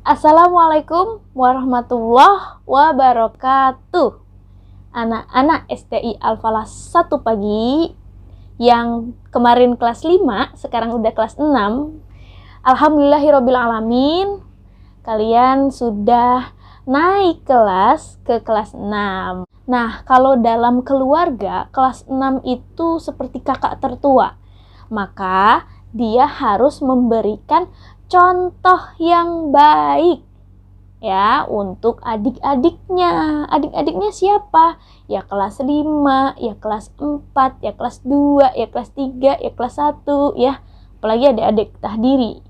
Assalamualaikum warahmatullahi wabarakatuh. Anak-anak STI Al-Falah 1 pagi yang kemarin kelas 5, sekarang udah kelas 6. Alhamdulillahirabbil alamin. Kalian sudah naik kelas ke kelas 6. Nah, kalau dalam keluarga, kelas 6 itu seperti kakak tertua. Maka dia harus memberikan contoh yang baik ya untuk adik-adiknya. Adik-adiknya siapa? Ya kelas 5, ya kelas 4, ya kelas 2, ya kelas 3, ya kelas 1 ya. Apalagi adik-adik tahdiri.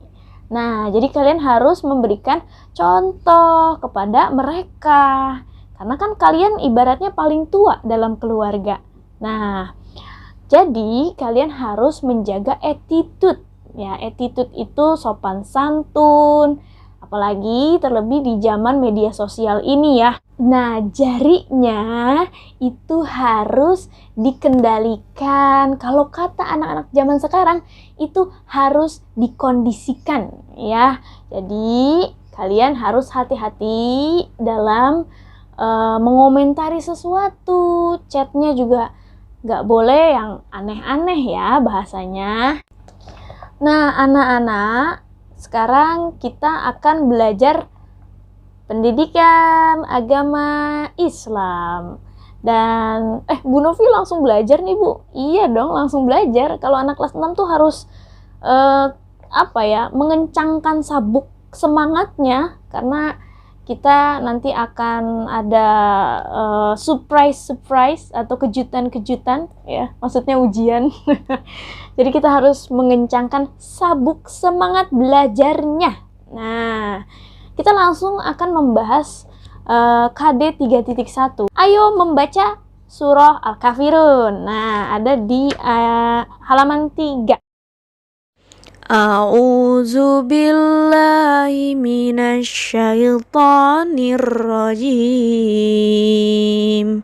Nah, jadi kalian harus memberikan contoh kepada mereka. Karena kan kalian ibaratnya paling tua dalam keluarga. Nah, jadi kalian harus menjaga attitude. Ya, attitude itu sopan santun, apalagi terlebih di zaman media sosial ini ya. Nah, jarinya itu harus dikendalikan. Kalau kata anak-anak zaman sekarang, itu harus dikondisikan ya. Jadi, kalian harus hati-hati dalam mengomentari sesuatu. Chatnya juga nggak boleh yang aneh-aneh ya bahasanya. Nah, anak-anak, sekarang kita akan belajar pendidikan agama Islam. Dan, Bu Novi langsung belajar nih, Bu. Iya dong, langsung belajar. Kalau anak kelas 6 tuh harus, mengencangkan sabuk semangatnya. Karena kita nanti akan ada surprise atau kejutan-kejutan ya, maksudnya ujian. Jadi kita harus mengencangkan sabuk semangat belajarnya. Nah, kita langsung akan membahas KD 3.1. Ayo membaca surah Al-Kafirun. Nah, ada di halaman 3. A'udzu billahi minasyaitonir rajim.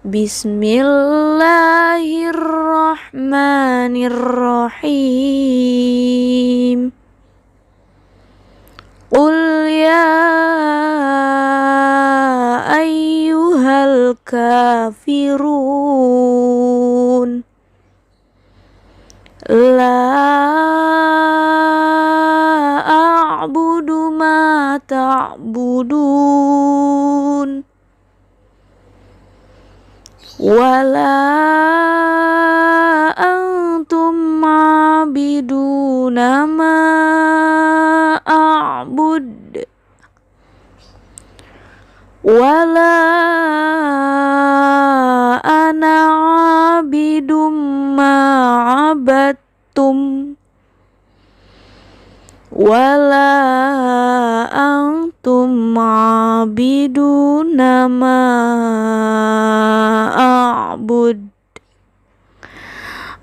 Bismillahirrahmanirrahim. Qul ya ayyuhal kafirun la a'budu ma ta'budun wala antum ma'biduna ma a'bud wala ana 'abidum ma'abattum wala antum ma'abiduna ma'abud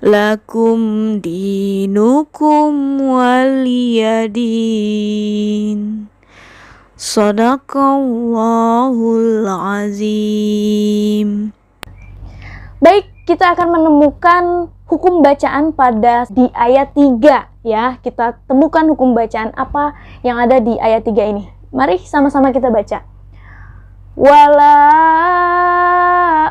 lakum dinukum waliyadin. Shadaqallahul azim. Baik, kita akan menemukan hukum bacaan di ayat 3 ya. Kita temukan hukum bacaan apa yang ada di ayat 3 ini. Mari sama-sama kita baca. Wala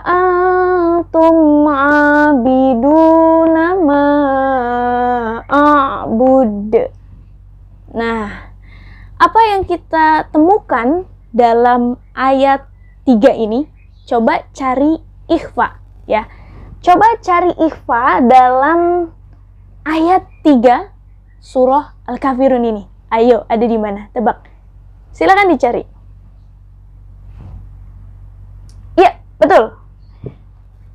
antum ma'abiduna ma'abud. Nah, apa yang kita temukan dalam ayat 3 ini? Coba cari ikhfa ya. Coba cari ikhfa dalam ayat 3 surah Al-Kafirun ini. Ayo, ada di mana? Tebak. Silakan dicari. Iya, betul.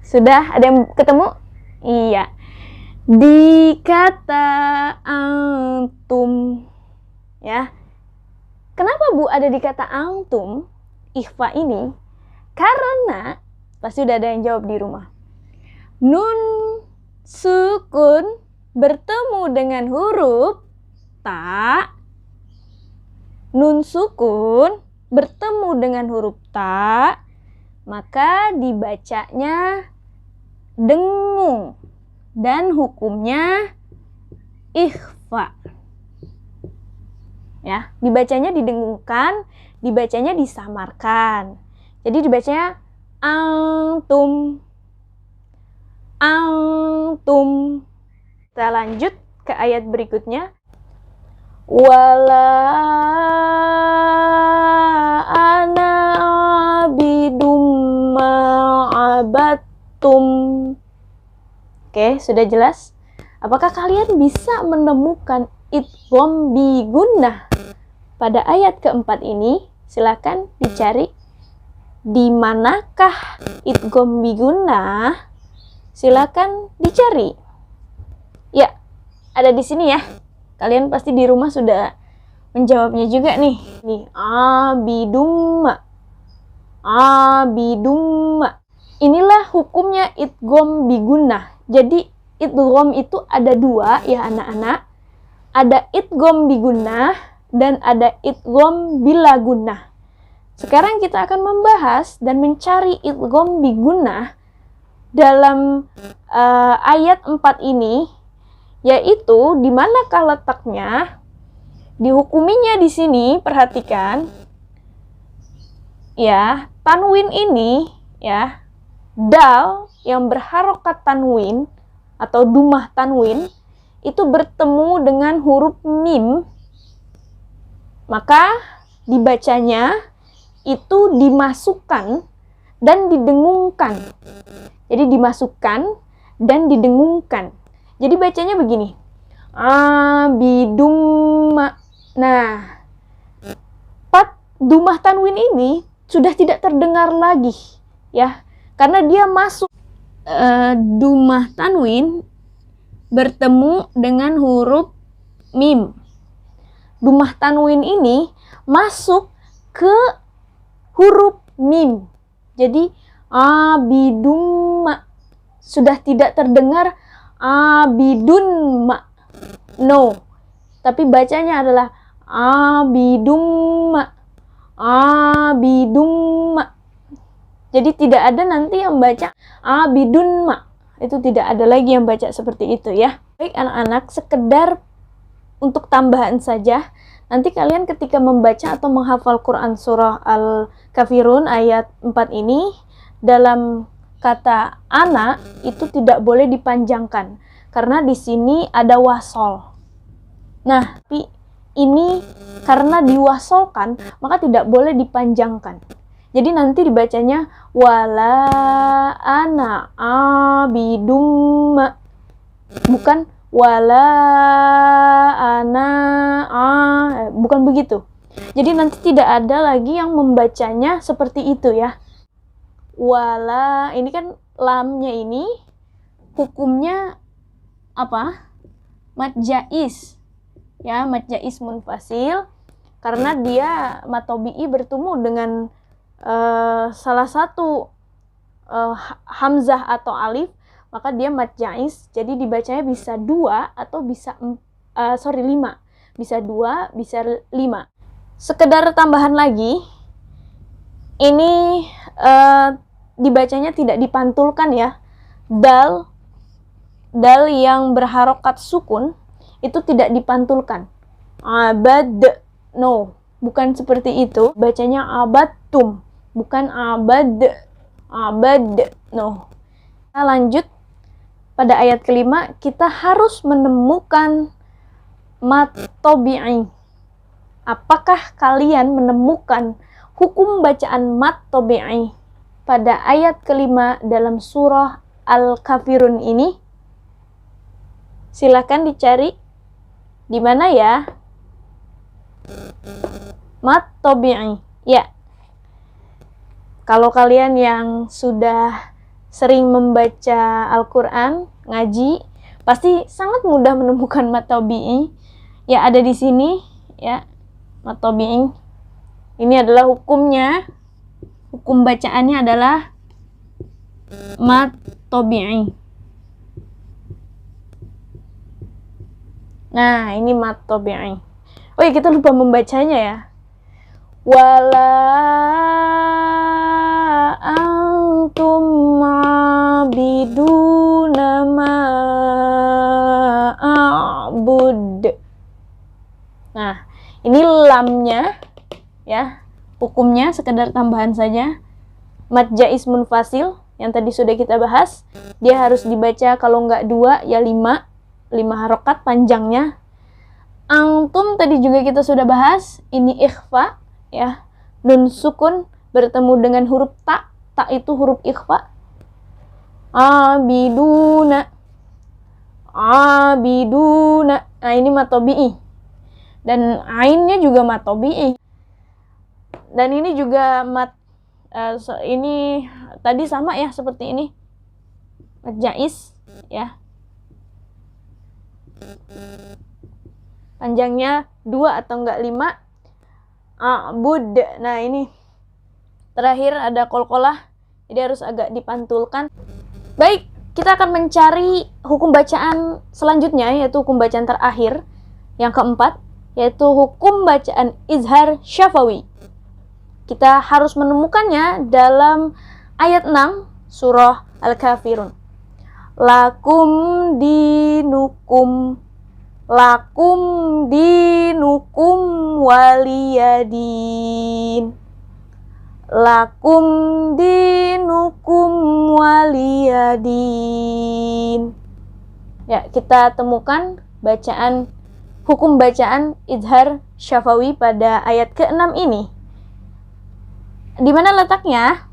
Sudah ada yang ketemu? Iya. Di kata antum ya. Kenapa Bu ada di kata antum ikhfa ini? Karena pasti udah ada yang jawab di rumah. Nun sukun bertemu dengan huruf ta. Nun sukun bertemu dengan huruf ta, maka dibacanya dengung dan hukumnya ikhfa. ya. Dibacanya didengungkan, dibacanya disamarkan. Jadi dibacanya antum, antum. Kita lanjut ke ayat berikutnya. Wala ana abidum ma'abattum. Oke, sudah jelas? Apakah kalian bisa menemukan idgham bi gunnah pada ayat keempat ini? Silakan dicari. Di manakah idgham bi gunnah? Silakan dicari. Ya, ada di sini ya. Kalian pasti di rumah sudah menjawabnya juga nih. Nih, abidumma. Abidumma. Inilah hukumnya idgham bi gunnah. Jadi idgham itu ada dua ya anak-anak. Ada idgham bi gunnah dan ada idgham bila gunnah. Sekarang kita akan membahas dan mencari idgham bi gunnah dalam ayat 4 ini, yaitu di manakah letaknya? Dihukuminya di sini, perhatikan. Ya, tanwin ini ya, dal yang berharokat tanwin atau dumah tanwin itu bertemu dengan huruf mim, maka dibacanya itu dimasukkan dan didengungkan. Jadi dimasukkan dan didengungkan. Jadi bacanya begini. Abidumma. Nah, dumah tanwin ini sudah tidak terdengar lagi ya, karena dia masuk dumah tanwin bertemu dengan huruf mim. Dumah tanwin ini masuk ke huruf mim. Jadi abidumma sudah tidak terdengar abidunma. No. Tapi bacanya adalah abidumma. Abidumma. Jadi tidak ada nanti yang baca abidunma. Itu tidak ada lagi yang baca seperti itu ya. Baik anak-anak, sekedar untuk tambahan saja. Nanti kalian ketika membaca atau menghafal Quran surah Al-Kafirun ayat 4 ini, dalam kata ana itu tidak boleh dipanjangkan karena di sini ada wasol. Nah, tapi ini karena diwasolkan maka tidak boleh dipanjangkan. Jadi nanti dibacanya wala ana abidum, bukan wala ana bukan begitu. Jadi nanti tidak ada lagi yang membacanya seperti itu ya. Wala, ini kan lamnya ini hukumnya apa? Mad jaiz. Ya, mad jaiz munfasil karena dia mad tabi'i bertemu dengan salah satu hamzah atau alif, maka dia mad jaiz. Jadi dibacanya bisa 2 atau bisa 5. Bisa 2, bisa 5. Sekedar tambahan lagi, ini dibacanya tidak dipantulkan ya. Dal yang berharokat sukun itu tidak dipantulkan. Abad, no, bukan seperti itu. Bacanya abadtum, bukan abad, no. Kita lanjut pada ayat kelima. Kita harus menemukan mad tabi'i. Apakah kalian menemukan hukum bacaan mad tabi'i pada ayat kelima dalam surah Al-Kafirun ini? Silakan dicari. Di mana ya? Mad tabi'i. Ya. Kalau kalian yang sudah sering membaca Al-Qur'an, ngaji, pasti sangat mudah menemukan mad tabi'i. Ya, ada di sini ya. Mad tabi'i. Ini adalah hukumnya. Hukum bacaannya adalah mad tabi'i. Nah, ini mad tabi'i. Oh ya, kita lupa membacanya ya. Wala antum abiduna ma a'bud. Nah, Ini lamnya ya, hukumnya sekedar tambahan saja. Mad jaiz munfasil yang tadi sudah kita bahas, dia harus dibaca kalau nggak 2 ya 5 harokat panjangnya. Antum tadi juga kita sudah bahas, ini ikhfa ya, nun sukun bertemu dengan huruf ta itu huruf ikhfa. Abiduna, nah ini matobi'i, dan ainnya juga matobi'i, dan ini juga ini tadi sama ya, seperti ini mad jaiz ya, panjangnya 2 atau enggak 5. Abud, nah ini terakhir ada qalqalah, jadi harus agak dipantulkan. Baik, kita akan mencari hukum bacaan selanjutnya, yaitu hukum bacaan terakhir yang keempat, yaitu hukum bacaan izhar syafawi. Kita harus menemukannya dalam ayat 6 surah Al-Kafirun. Lakum dinukum waliyadin. Lakum dinukum waliyadin. Ya, kita temukan hukum bacaan izhar syafawi pada ayat ke-6 ini. Di mana letaknya?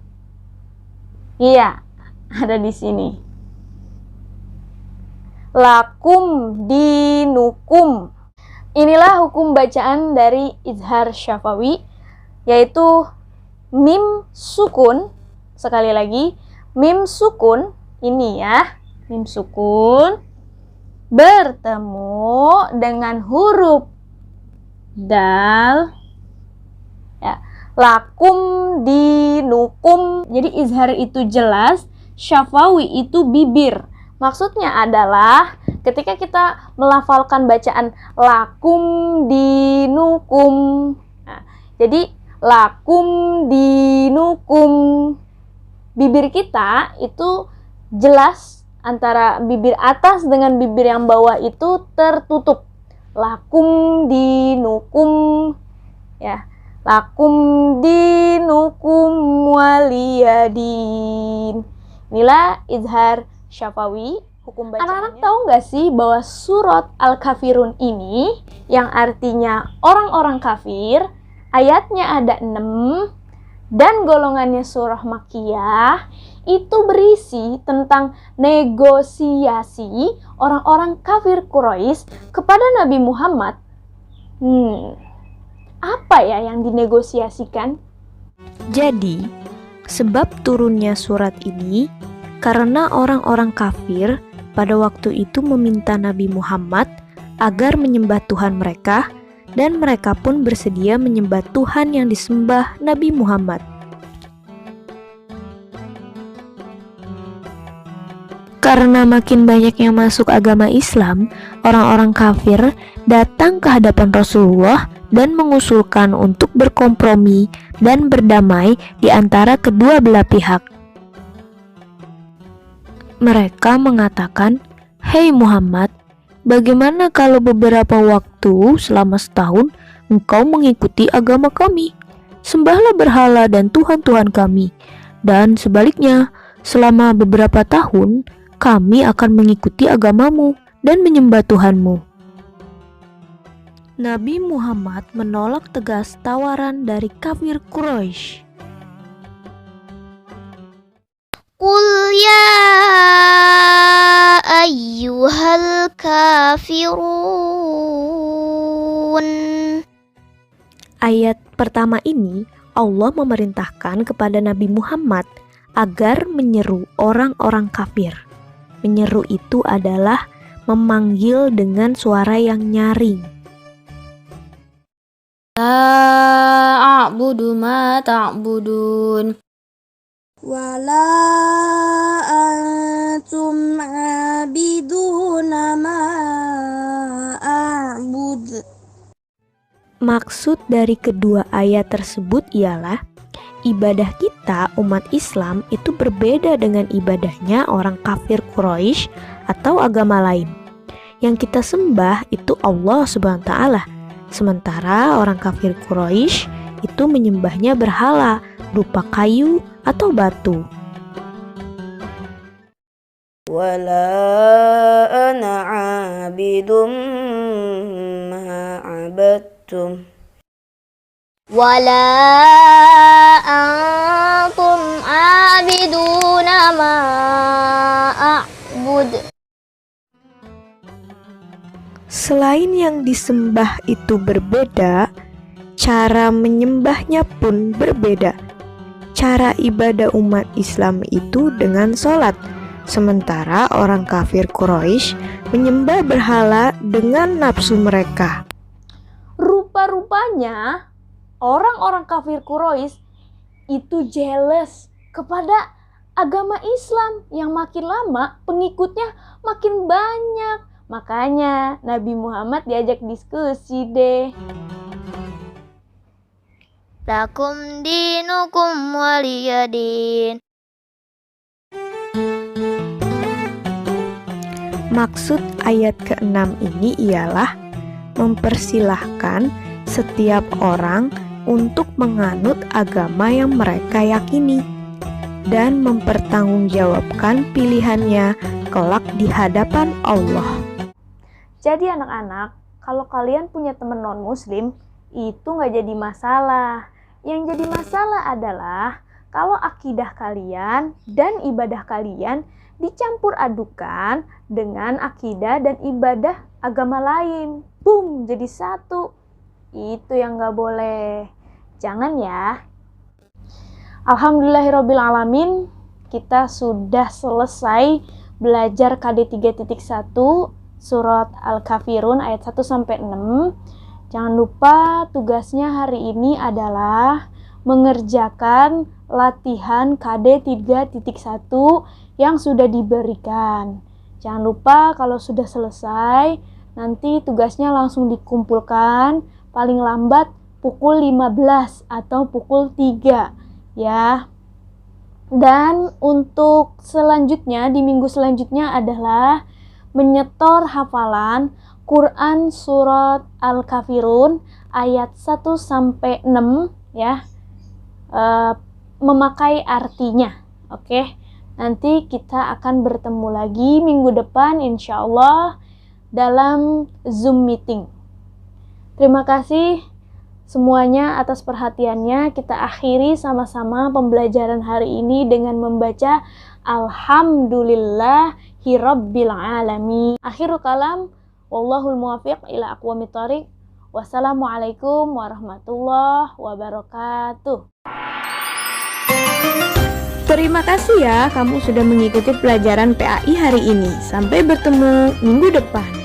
Iya, ada di sini. Lakum dinukum. Inilah hukum bacaan dari izhar syafawi, yaitu mim sukun. Sekali lagi, mim sukun ini ya, mim sukun bertemu dengan huruf dal ya. Lakum dinukum, jadi izhar itu jelas, syafawi itu bibir. Maksudnya adalah ketika kita melafalkan bacaan lakum dinukum, nah, jadi lakum dinukum, bibir kita itu jelas, antara bibir atas dengan bibir yang bawah itu tertutup. Lakum dinukum ya, lakum dinukum waliyadin. Inilah izhar syafawi, hukum bacaannya. Anak-anak tahu nggak sih bahwa surat Al-Kafirun ini yang artinya orang-orang kafir, ayatnya ada 6 dan golongannya surah Makkiyah, itu berisi tentang negosiasi orang-orang kafir Quraisy kepada Nabi Muhammad. Apa ya yang dinegosiasikan? Jadi, sebab turunnya surat ini karena orang-orang kafir pada waktu itu meminta Nabi Muhammad agar menyembah Tuhan mereka, dan mereka pun bersedia menyembah Tuhan yang disembah Nabi Muhammad. Karena makin banyak yang masuk agama Islam, orang-orang kafir datang ke hadapan Rasulullah dan mengusulkan untuk berkompromi dan berdamai di antara kedua belah pihak. Mereka mengatakan, "Hei Muhammad, bagaimana kalau beberapa waktu selama setahun engkau mengikuti agama kami? Sembahlah berhala dan Tuhan-Tuhan kami, dan sebaliknya selama beberapa tahun kami akan mengikuti agamamu dan menyembah Tuhanmu." Nabi Muhammad menolak tegas tawaran dari kafir Quraisy. Qul ya ayyuhal kafirun. Ayat pertama ini Allah memerintahkan kepada Nabi Muhammad agar menyeru orang-orang kafir. Menyeru itu adalah memanggil dengan suara yang nyaring. La a'budu ma ta'budun wa la antum 'abiduna ma a'bud. Maksud dari kedua ayat tersebut ialah ibadah kita umat Islam itu berbeda dengan ibadahnya orang kafir Quraisy atau agama lain. Yang kita sembah itu Allah Subhanahu wa ta'ala, Sementara orang kafir Quraisy itu menyembahnya berhala berupa kayu atau batu. Wala ana abidum ma abadtum. Wala antum abiduna ma a'bud. Selain yang disembah itu berbeda, cara menyembahnya pun berbeda. Cara ibadah umat Islam itu dengan sholat, sementara orang kafir Quraisy menyembah berhala dengan nafsu mereka. Rupa-rupanya orang-orang kafir Quraisy itu jealous kepada agama Islam yang makin lama pengikutnya makin banyak. Makanya Nabi Muhammad diajak diskusi deh. Lakum dinukum waliyadin. Maksud ayat ke-6 ini ialah mempersilahkan setiap orang untuk menganut agama yang mereka yakini dan mempertanggungjawabkan pilihannya kelak di hadapan Allah. Jadi anak-anak, kalau kalian punya teman non-muslim, itu nggak jadi masalah. Yang jadi masalah adalah kalau akidah kalian dan ibadah kalian dicampur adukan dengan akidah dan ibadah agama lain. Boom, jadi satu. Itu yang nggak boleh. Jangan ya. Alhamdulillahirrabbilalamin, kita sudah selesai belajar KD 3.1 surat Al-Kafirun ayat 1-6. Jangan lupa tugasnya hari ini adalah mengerjakan latihan KD 3.1 yang sudah diberikan. Jangan lupa kalau sudah selesai, nanti tugasnya langsung dikumpulkan paling lambat pukul 15 atau pukul 3 ya. Dan untuk selanjutnya, di minggu selanjutnya adalah menyetor hafalan Quran surat Al-Kafirun ayat 1-6 ya, memakai artinya. Oke, nanti kita akan bertemu lagi minggu depan insya Allah dalam Zoom meeting. Terima kasih semuanya atas perhatiannya. Kita akhiri sama-sama pembelajaran hari ini dengan membaca Alhamdulillahirabbil alamin. Akhirul kalam, wallahul muwaffiq ila aqwamit thoriq. Wassalamualaikum warahmatullahi wabarakatuh. Terima kasih ya kamu sudah mengikuti pelajaran PAI hari ini. Sampai bertemu minggu depan.